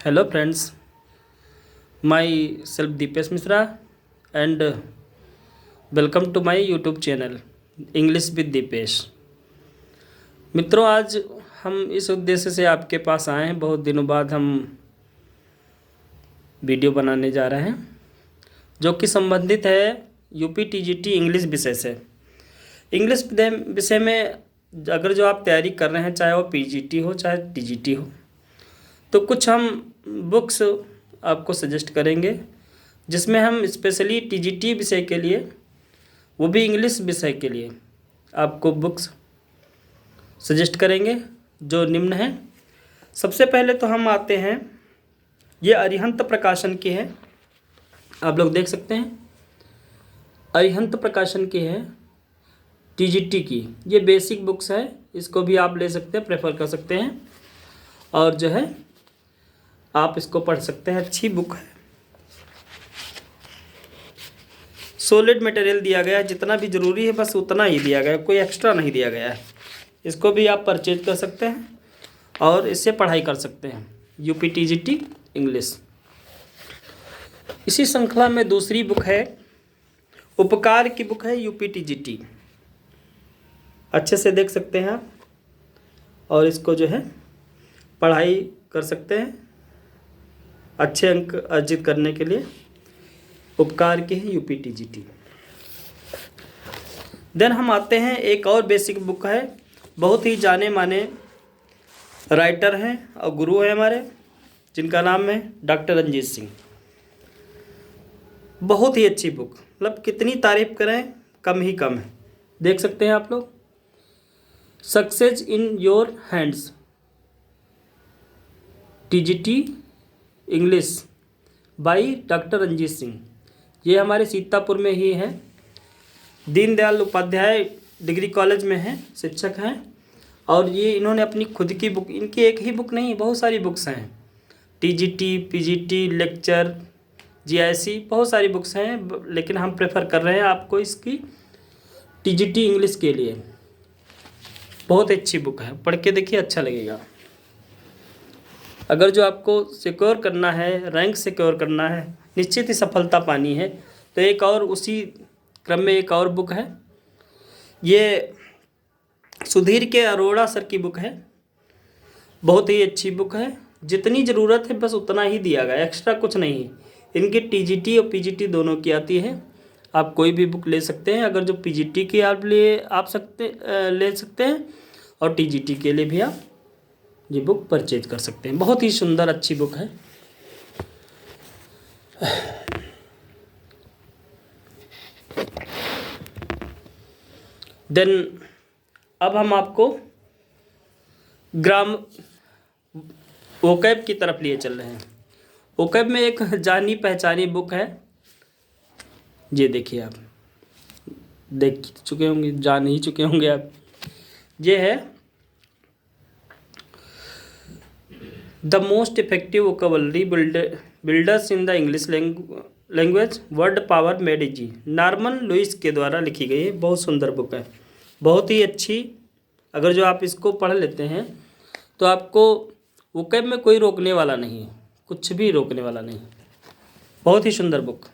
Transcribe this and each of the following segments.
Hello friends, myself Deepesh Mishra and welcome to my YouTube channel English with Deepesh। मित्रों, आज हम इस उद्देश्य से आपके पास आए हैं। बहुत दिनों बाद हम वीडियो बनाने जा रहे हैं जो कि संबंधित है यूपी टीजीटी इंग्लिश विषय से। इंग्लिश विषय में अगर जो आप तैयारी कर रहे हैं, चाहे वो पीजीटी हो चाहे टीजीटी हो, तो कुछ हम बुक्स आपको सजेस्ट करेंगे जिसमें हम स्पेशली टीजीटी विषय के लिए, वो भी इंग्लिश विषय के लिए, आपको बुक्स सजेस्ट करेंगे जो निम्न है। सबसे पहले तो हम आते हैं, ये अरिहंत प्रकाशन की है, आप लोग देख सकते हैं, अरिहंत प्रकाशन की है टीजीटी की। ये बेसिक बुक्स है, इसको भी आप ले सकते हैं, प्रेफर कर सकते हैं और जो है आप इसको पढ़ सकते हैं। अच्छी बुक है, सॉलिड मटेरियल दिया गया है, जितना भी ज़रूरी है बस उतना ही दिया गया है, कोई एक्स्ट्रा नहीं दिया गया है। इसको भी आप परचेज कर सकते हैं और इससे पढ़ाई कर सकते हैं, यूपी टीजीटी इंग्लिश। इसी श्रृंखला में दूसरी बुक है, उपकार की बुक है यूपी टीजीटी। अच्छे से देख सकते हैं आप और इसको जो है पढ़ाई कर सकते हैं अच्छे अंक अर्जित करने के लिए। उपकार की है यूपी टीजीटी। देन हम आते हैं, एक और बेसिक बुक है, बहुत ही जाने माने राइटर हैं और गुरु हैं हमारे, जिनका नाम है डॉक्टर रंजीत सिंह। बहुत ही अच्छी बुक, मतलब कितनी तारीफ करें कम ही कम है। देख सकते हैं आप लोग, success in your hands TGT English by doctor Ranjit Singh. ये हमारे सीतापुर में ही है, दीनदयाल उपाध्याय डिग्री कॉलेज में हैं, शिक्षक हैं। और ये इन्होंने अपनी खुद की बुक, इनकी एक ही बुक नहीं, बहुत सारी बुक्स हैं, टीजीटी, पीजीटी, लेक्चर, जीआईसी, बहुत सारी बुक्स हैं, लेकिन हम प्रेफर कर रहे हैं आपको इसकी टीजीटी इंग्लिश के लिए। बहुत अच्छी बुक है, पढ़ के देखिए, अच्छा लगेगा। अगर जो आपको सिक्योर करना है, रैंक सिक्योर करना है, निश्चित ही सफलता पानी है, तो एक और उसी क्रम में एक और बुक है, ये सुधीर के अरोड़ा सर की बुक है। बहुत ही अच्छी बुक है, जितनी ज़रूरत है बस उतना ही दिया गया, एक्स्ट्रा कुछ नहीं। इनकी टीजीटी और पीजीटी दोनों की आती है, आप कोई भी बुक ले सकते हैं। अगर जो पीजीटी की आप ले सकते हैं और टीजीटी के लिए भी आप ये बुक परचेज कर सकते हैं। बहुत ही सुंदर अच्छी बुक है। देन अब हम आपको वोकैब की तरफ लिए चल रहे हैं। वोकैब में एक जानी पहचानी बुक है, ये देखिए, आप देख चुके होंगे, जान ही चुके होंगे आप। ये है the most effective vocabulary builders in the English language, word power made easy, Norman Lewis के द्वारा लिखी गई है। बहुत सुंदर बुक है, बहुत ही अच्छी। अगर जो आप इसको पढ़ लेते हैं तो आपको वोकैब में कोई रोकने वाला नहीं है, कुछ भी रोकने वाला नहीं। बहुत ही सुंदर बुक।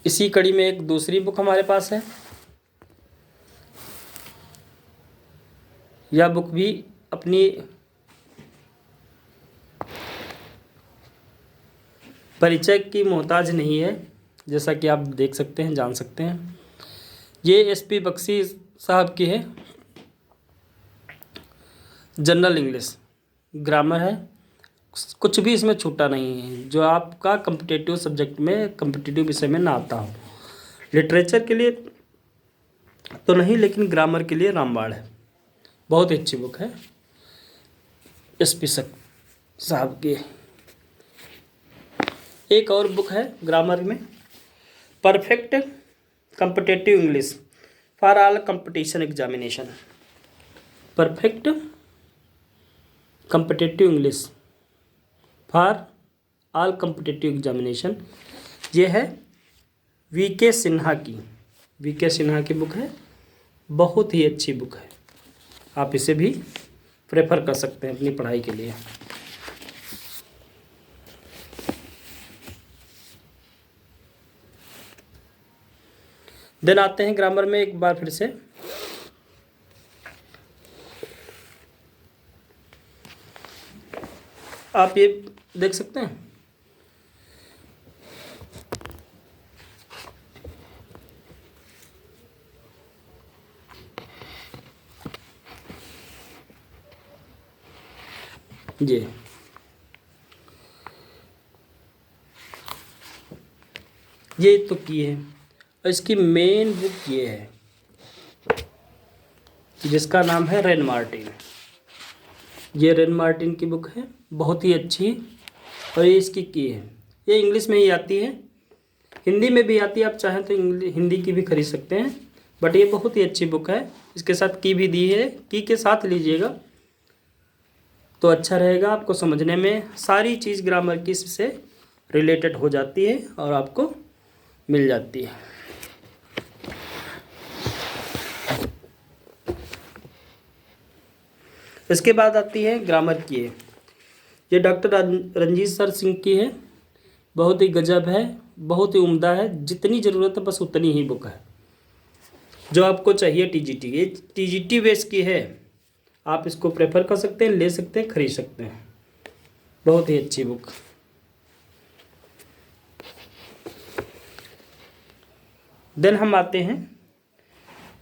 इसी कड़ी में एक दूसरी बुक हमारे पास है, यह बुक भी अपनी परिचय की मोहताज नहीं है, जैसा कि आप देख सकते हैं, जान सकते हैं। ये एसपी बख्शी साहब की है, जनरल इंग्लिश, ग्रामर है, कुछ भी इसमें छूटा नहीं है जो आपका कम्पिटिटिव सब्जेक्ट में, कम्पिटिटिव विषय में ना आता हो। लिटरेचर के लिए तो नहीं, लेकिन ग्रामर के लिए रामबाण है। बहुत ही अच्छी बुक है एसपी साहब की। एक और बुक है ग्रामर में, perfect competitive English for all competition examination. Perfect competitive English for all competitive examination, ये है वीके सिन्हा की, वीके सिन्हा की बुक है। बहुत ही अच्छी बुक है, आप इसे भी प्रेफर कर सकते हैं अपनी पढ़ाई के लिए। देन आते हैं ग्रामर में एक बार फिर से। आप ये देख सकते हैं, ये तो की है, और इसकी मेन बुक ये है जिसका नाम है रेन मार्टिन। ये रेन मार्टिन की बुक है, बहुत ही अच्छी, और ये इसकी की है। ये इंग्लिश में ही आती है, हिंदी में भी आती है, आप चाहें तो हिंदी की भी खरीद सकते हैं, बट ये बहुत ही अच्छी बुक है। इसके साथ की भी दी है, की के साथ लीजिएगा तो अच्छा रहेगा, आपको समझने में सारी चीज़ ग्रामर की इससे रिलेटेड हो जाती है और आपको मिल जाती है। इसके बाद आती है ग्रामर की है, ये डॉक्टर रंजीत सर सिंह की है, बहुत ही गजब है, बहुत ही उम्दा है, जितनी ज़रूरत है बस उतनी ही बुक है जो आपको चाहिए। टीजीटी, ये टीजीटी बेस की है, आप इसको प्रेफर कर सकते हैं, ले सकते हैं, खरीद सकते हैं, बहुत ही अच्छी बुक। देन हम आते हैं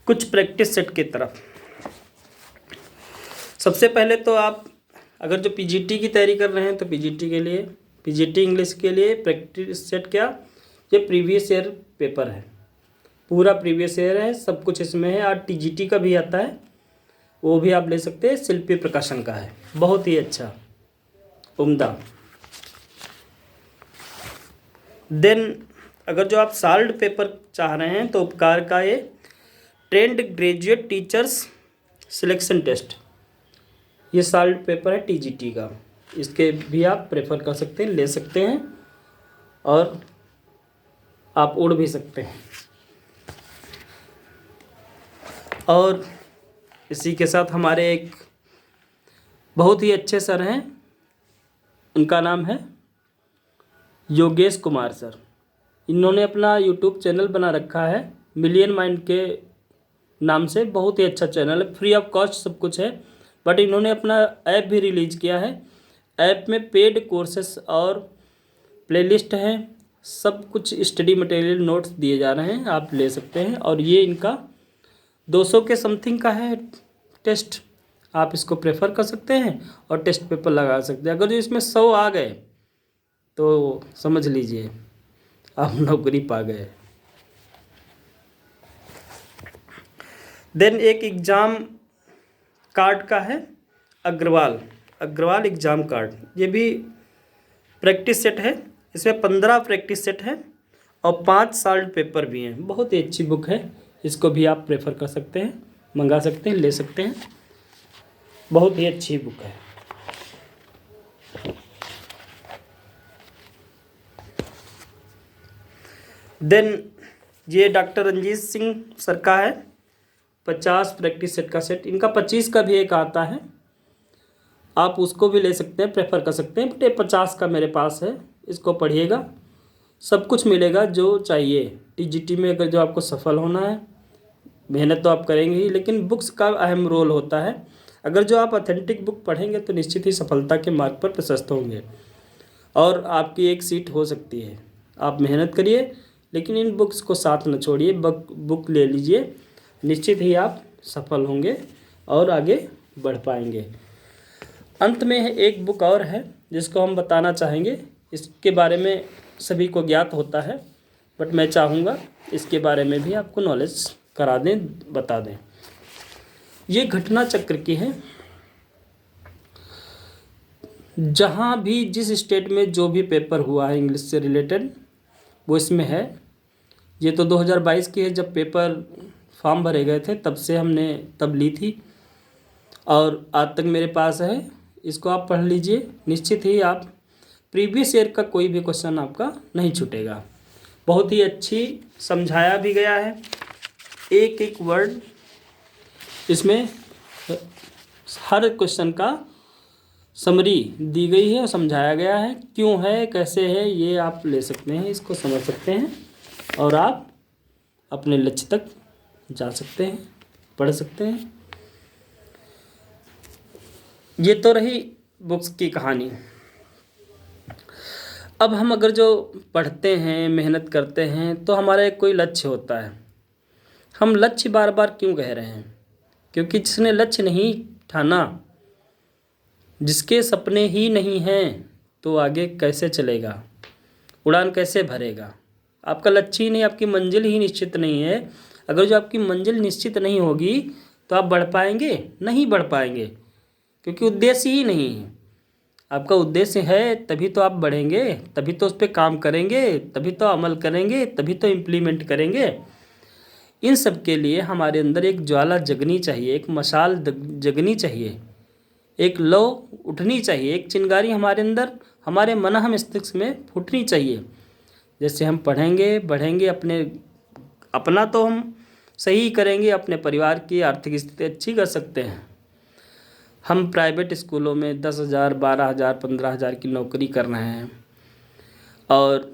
कुछ प्रैक्टिस सेट की तरफ। सबसे पहले तो आप अगर जो पीजीटी की तैयारी कर रहे हैं तो पीजीटी के लिए, पीजीटी इंग्लिश के लिए प्रैक्टिस सेट क्या, ये प्रीवियस ईयर पेपर है, पूरा प्रीवियस ईयर है, सब कुछ इसमें है। और टीजीटी का भी आता है, वो भी आप ले सकते हैं, शिल्पी प्रकाशन का है, बहुत ही अच्छा उम्दा। देन अगर जो आप सॉल्व्ड पेपर चाह रहे हैं तो उपकार का ये trained graduate teachers selection test, ये सॉल्व्ड पेपर है टीजीटी का, इसके भी आप प्रेफर कर सकते हैं, ले सकते हैं, और आप उड़ भी सकते हैं। और इसी के साथ हमारे एक बहुत ही अच्छे सर हैं, उनका नाम है योगेश कुमार सर। इन्होंने अपना यूट्यूब चैनल बना रखा है मिलियन माइंड के नाम से, बहुत ही अच्छा चैनल है, फ्री ऑफ कॉस्ट सब कुछ है, बट इन्होंने अपना ऐप भी रिलीज किया है। ऐप में पेड कोर्सेस और प्लेलिस्ट है, सब कुछ स्टडी मटेरियल नोट्स दिए जा रहे हैं, आप ले सकते हैं। और ये इनका 200 के समथिंग का है टेस्ट, आप इसको प्रेफर कर सकते हैं और टेस्ट पेपर लगा सकते हैं। अगर जो इसमें 100 आ गए तो समझ लीजिए आप नौकरी पा गए। देन एक एग्ज़ाम कार्ड का है अग्रवाल एग्ज़ाम कार्ड, ये भी प्रैक्टिस सेट है, इसमें 15 प्रैक्टिस सेट है और 5 सॉल्व्ड पेपर भी हैं, बहुत ही अच्छी बुक है, इसको भी आप प्रेफर कर सकते हैं, मंगा सकते हैं, ले सकते हैं, बहुत ही अच्छी बुक है। देन ये डॉक्टर रंजीत सिंह सर का है 50 प्रैक्टिस सेट का सेट, इनका 25 का भी एक आता है, आप उसको भी ले सकते हैं, प्रेफर कर सकते हैं, बट ये 50 का मेरे पास है, इसको पढ़िएगा, सब कुछ मिलेगा जो चाहिए। टीजीटी में अगर जो आपको सफल होना है, मेहनत तो आप करेंगे ही, लेकिन बुक्स का अहम रोल होता है। अगर जो आप ऑथेंटिक बुक पढ़ेंगे तो निश्चित ही सफलता के मार्ग पर प्रशस्त होंगे और आपकी एक सीट हो सकती है। आप मेहनत करिए, लेकिन इन बुक्स को साथ न छोड़िए, बुक ले लीजिए, निश्चित ही आप सफल होंगे और आगे बढ़ पाएंगे। अंत में एक बुक और है जिसको हम बताना चाहेंगे, इसके बारे में सभी को ज्ञात होता है, बट मैं चाहूँगा इसके बारे में भी आपको नॉलेज करा दें, बता दें। ये घटना चक्र की है, जहाँ भी जिस स्टेट में जो भी पेपर हुआ है इंग्लिश से रिलेटेड वो इसमें है। ये तो 2022 की है, जब पेपर फॉर्म भरे गए थे तब से हमने तब ली थी और आज तक मेरे पास है, इसको आप पढ़ लीजिए, निश्चित ही आप प्रीवियस ईयर का कोई भी क्वेश्चन आपका नहीं छूटेगा। बहुत ही अच्छी समझाया भी गया है, एक एक वर्ड इसमें हर क्वेश्चन का समरी दी गई है और समझाया गया है, क्यों है कैसे है, ये आप ले सकते हैं, इसको समझ सकते हैं और आप अपने लक्ष्य तक जा सकते हैं, पढ़ सकते हैं। ये तो रही बुक्स की कहानी। अब हम अगर जो पढ़ते हैं, मेहनत करते हैं, तो हमारा एक कोई लक्ष्य होता है। हम लक्ष्य बार बार क्यों कह रहे हैं? क्योंकि जिसने लक्ष्य नहीं ठाना, जिसके सपने ही नहीं हैं, तो आगे कैसे चलेगा, उड़ान कैसे भरेगा? आपका लक्ष्य ही नहीं, आपकी मंजिल ही निश्चित नहीं है। अगर जो आपकी मंजिल निश्चित नहीं होगी तो आप बढ़ पाएंगे? नहीं बढ़ पाएंगे, क्योंकि उद्देश्य ही नहीं है। आपका उद्देश्य है तभी तो आप बढ़ेंगे, तभी तो उस पर काम करेंगे, तभी तो अमल करेंगे, तभी तो इम्प्लीमेंट करेंगे। इन सब के लिए हमारे अंदर एक ज्वाला जगनी चाहिए, एक मशाल जगनी चाहिए, एक लौ उठनी चाहिए, एक चिंगारी हमारे अंदर, हमारे मन मस्तिष्क में फूटनी चाहिए। जैसे हम पढ़ेंगे बढ़ेंगे, अपना तो हम सही करेंगे, अपने परिवार की आर्थिक स्थिति अच्छी कर सकते हैं। हम प्राइवेट स्कूलों में 10,000, 12,000, 15,000 की नौकरी कर रहे हैं, और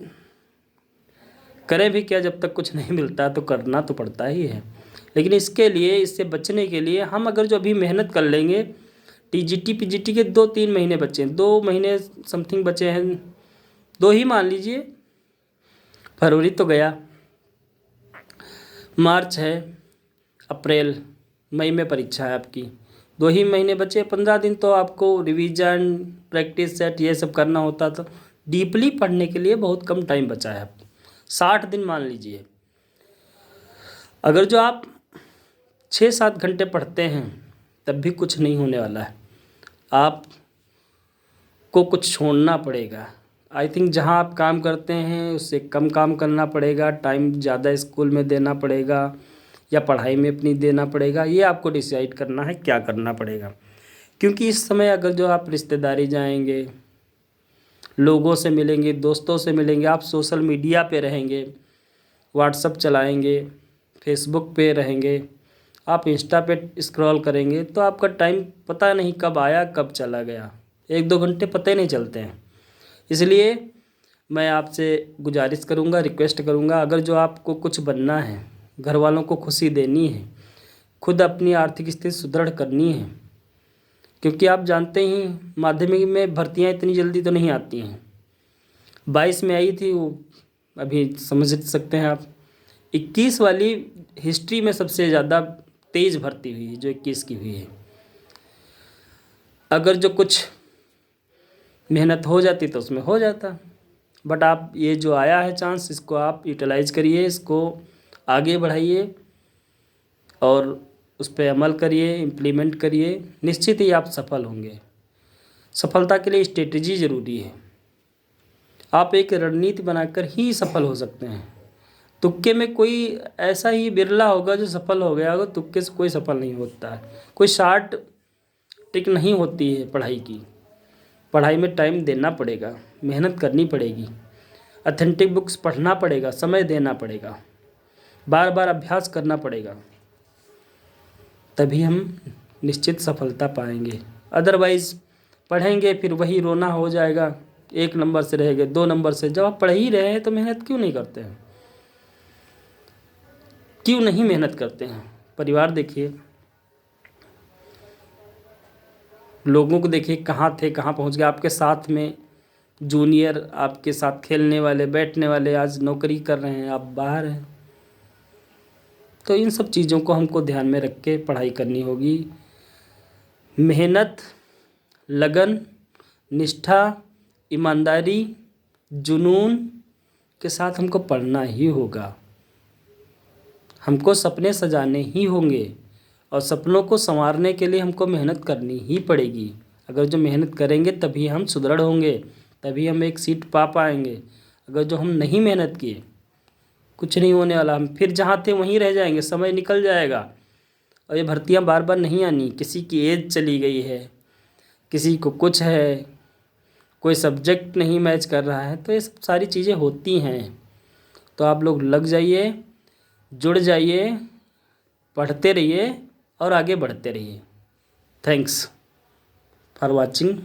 करें भी क्या, जब तक कुछ नहीं मिलता तो करना तो पड़ता ही है। लेकिन इसके लिए, इससे बचने के लिए हम अगर जो अभी मेहनत कर लेंगे, टीजीटी पीजीटी के 2-3 महीने बचे हैं, 2 महीने समथिंग बचे हैं, 2 ही मान लीजिए, फरवरी तो गया, मार्च है, अप्रैल मई में परीक्षा है आपकी, 2 ही महीने बचे, 15 दिन तो आपको रिवीजन, प्रैक्टिस सेट ये सब करना होता। तो डीपली पढ़ने के लिए बहुत कम टाइम बचा है आपको, 60 दिन मान लीजिए। अगर जो आप 6-7 घंटे पढ़ते हैं तब भी कुछ नहीं होने वाला है, आपको कुछ छोड़ना पड़ेगा। आई थिंक जहाँ आप काम करते हैं उससे कम काम करना पड़ेगा, टाइम ज़्यादा स्कूल में देना पड़ेगा या पढ़ाई में अपनी देना पड़ेगा, ये आपको डिसाइड करना है क्या करना पड़ेगा। क्योंकि इस समय अगर जो आप रिश्तेदारी जाएंगे, लोगों से मिलेंगे, दोस्तों से मिलेंगे, आप सोशल मीडिया पे रहेंगे, व्हाट्सएप चलाएंगे, फेसबुक पे रहेंगे, आप इंस्टा पे स्क्रॉल करेंगे, तो आपका टाइम पता नहीं कब आया कब चला गया, 1-2 घंटे पता ही नहीं चलते हैं। इसलिए मैं आपसे गुजारिश करूंगा, रिक्वेस्ट करूंगा, अगर जो आपको कुछ बनना है, घर वालों को खुशी देनी है, खुद अपनी आर्थिक स्थिति सुदृढ़ करनी है, क्योंकि आप जानते ही माध्यमिक में भर्तियां इतनी जल्दी तो नहीं आती हैं। 22 में आई थी वो, अभी समझ सकते हैं आप। 21 वाली हिस्ट्री में सबसे ज़्यादा तेज़ भर्ती हुई है जो 21 की हुई है। अगर जो कुछ मेहनत हो जाती तो उसमें हो जाता, बट आप ये जो आया है चांस, इसको आप यूटिलाइज करिए, इसको आगे बढ़ाइए और उस पर अमल करिए, इम्प्लीमेंट करिए, निश्चित ही आप सफल होंगे। सफलता के लिए स्ट्रेटजी ज़रूरी है। आप एक रणनीति बनाकर ही सफल हो सकते हैं। तुक्के में कोई ऐसा ही बिरला होगा जो सफल हो गया होगा, तुक्के से कोई सफल नहीं होता है। कोई शार्ट ट्रिक नहीं होती है पढ़ाई की। पढ़ाई में टाइम देना पड़ेगा, मेहनत करनी पड़ेगी, ऑथेंटिक बुक्स पढ़ना पड़ेगा, समय देना पड़ेगा, बार बार अभ्यास करना पड़ेगा, तभी हम निश्चित सफलता पाएंगे। अदरवाइज़ पढ़ेंगे फिर वही रोना हो जाएगा, 1 नंबर से रहेंगे, 2 नंबर से। जब आप पढ़ ही रहे हैं तो मेहनत क्यों नहीं करते हैं? क्यों नहीं मेहनत करते हैं? परिवार देखिए, लोगों को देखिए, कहाँ थे कहाँ पहुँच गए। आपके साथ में जूनियर, आपके साथ खेलने वाले, बैठने वाले आज नौकरी कर रहे हैं, आप बाहर हैं। तो इन सब चीज़ों को हमको ध्यान में रख के पढ़ाई करनी होगी। मेहनत, लगन, निष्ठा, ईमानदारी, जुनून के साथ हमको पढ़ना ही होगा। हमको सपने सजाने ही होंगे और सपनों को संवारने के लिए हमको मेहनत करनी ही पड़ेगी। अगर जो मेहनत करेंगे तभी हम सुदृढ़ होंगे, तभी हम एक सीट पा पाएंगे। अगर जो हम नहीं मेहनत किए, कुछ नहीं होने वाला। हम फिर जहाँ थे वहीं रह जाएंगे, समय निकल जाएगा और ये भर्तियाँ बार बार नहीं आनी। किसी की एज चली गई है, किसी को कुछ है, कोई सब्जेक्ट नहीं मैच कर रहा है, तो ये सब सारी चीज़ें होती हैं। तो आप लोग लग जाइए, जुड़ जाइए, पढ़ते रहिए और आगे बढ़ते रहिए। Thanks for watching.